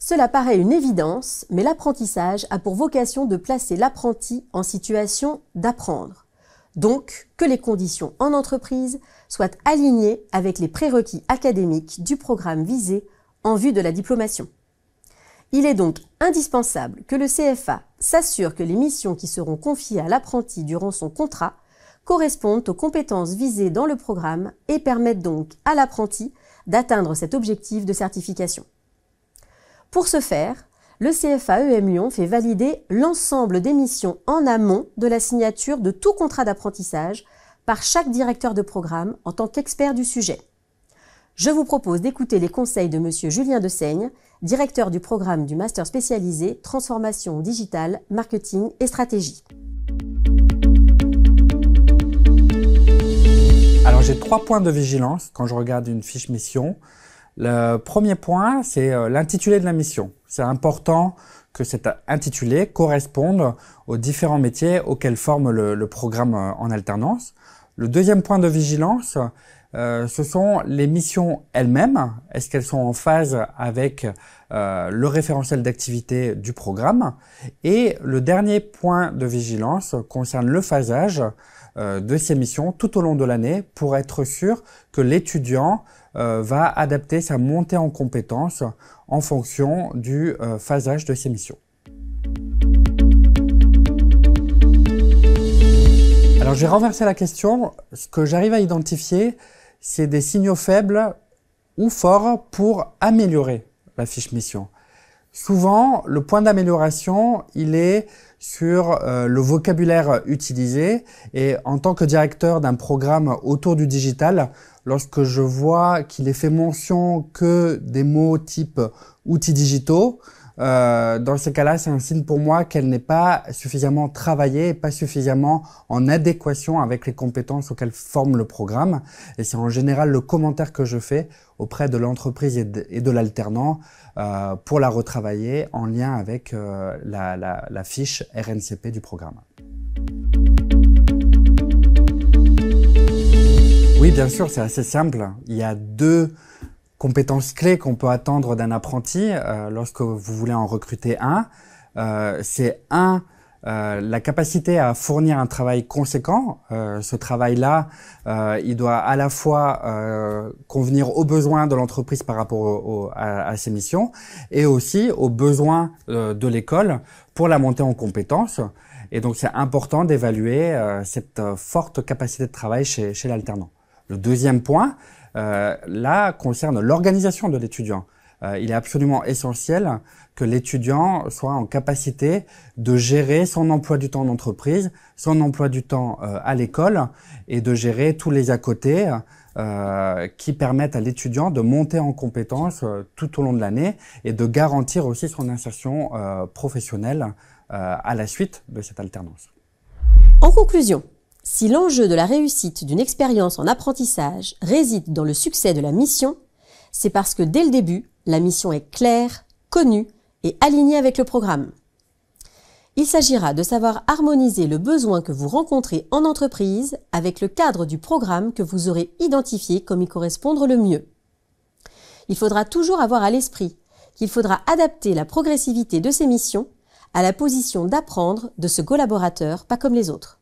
Cela paraît une évidence, mais l'apprentissage a pour vocation de placer l'apprenti en situation d'apprendre. Donc, que les conditions en entreprise soient alignées avec les prérequis académiques du programme visé en vue de la diplomation. Il est donc indispensable que le CFA s'assure que les missions qui seront confiées à l'apprenti durant son contrat correspondent aux compétences visées dans le programme et permettent donc à l'apprenti d'atteindre cet objectif de certification. Pour ce faire, le CFA EM Lyon fait valider l'ensemble des missions en amont de la signature de tout contrat d'apprentissage par chaque directeur de programme en tant qu'expert du sujet. Je vous propose d'écouter les conseils de M. Julien Dessaigne, directeur du programme du Master spécialisé Transformation digitale, Marketing et Stratégie. Alors j'ai 3 points de vigilance quand je regarde une fiche mission. Le premier point, c'est l'intitulé de la mission. C'est important que cet intitulé corresponde aux différents métiers auxquels forme le programme en alternance. Le deuxième point de vigilance, ce sont les missions elles-mêmes. Est-ce qu'elles sont en phase avec le référentiel d'activité du programme? Et le dernier point de vigilance concerne le phasage de ces missions tout au long de l'année pour être sûr que l'étudiant va adapter sa montée en compétences en fonction du phasage de ces missions. Alors j'ai renversé la question. Ce que j'arrive à identifier, c'est des signaux faibles ou forts pour améliorer la fiche mission. Souvent, le point d'amélioration, il est sur le vocabulaire utilisé, et en tant que directeur d'un programme autour du digital, lorsque je vois qu'il est fait mention que des mots type outils digitaux, dans ces cas-là, c'est un signe pour moi qu'elle n'est pas suffisamment travaillée et pas suffisamment en adéquation avec les compétences auxquelles forme le programme. Et c'est en général le commentaire que je fais auprès de l'entreprise et de l'alternant pour la retravailler en lien avec la fiche RNCP du programme. Oui, bien sûr, c'est assez simple. Il y a 2 compétences clés qu'on peut attendre d'un apprenti lorsque vous voulez en recruter un. C'est la capacité à fournir un travail conséquent. Ce travail-là, il doit à la fois convenir aux besoins de l'entreprise par rapport à ses missions et aussi aux besoins de l'école pour la montée en compétences. Et donc, c'est important d'évaluer cette forte capacité de travail chez l'alternant. Le deuxième point, là, concerne l'organisation de l'étudiant. Il est absolument essentiel que l'étudiant soit en capacité de gérer son emploi du temps en entreprise, son emploi du temps à l'école et de gérer tous les à côté qui permettent à l'étudiant de monter en compétences tout au long de l'année et de garantir aussi son insertion professionnelle à la suite de cette alternance. En conclusion, si l'enjeu de la réussite d'une expérience en apprentissage réside dans le succès de la mission, c'est parce que dès le début, la mission est claire, connue et alignée avec le programme. Il s'agira de savoir harmoniser le besoin que vous rencontrez en entreprise avec le cadre du programme que vous aurez identifié comme y correspondre le mieux. Il faudra toujours avoir à l'esprit qu'il faudra adapter la progressivité de ces missions à la position d'apprendre de ce collaborateur pas comme les autres.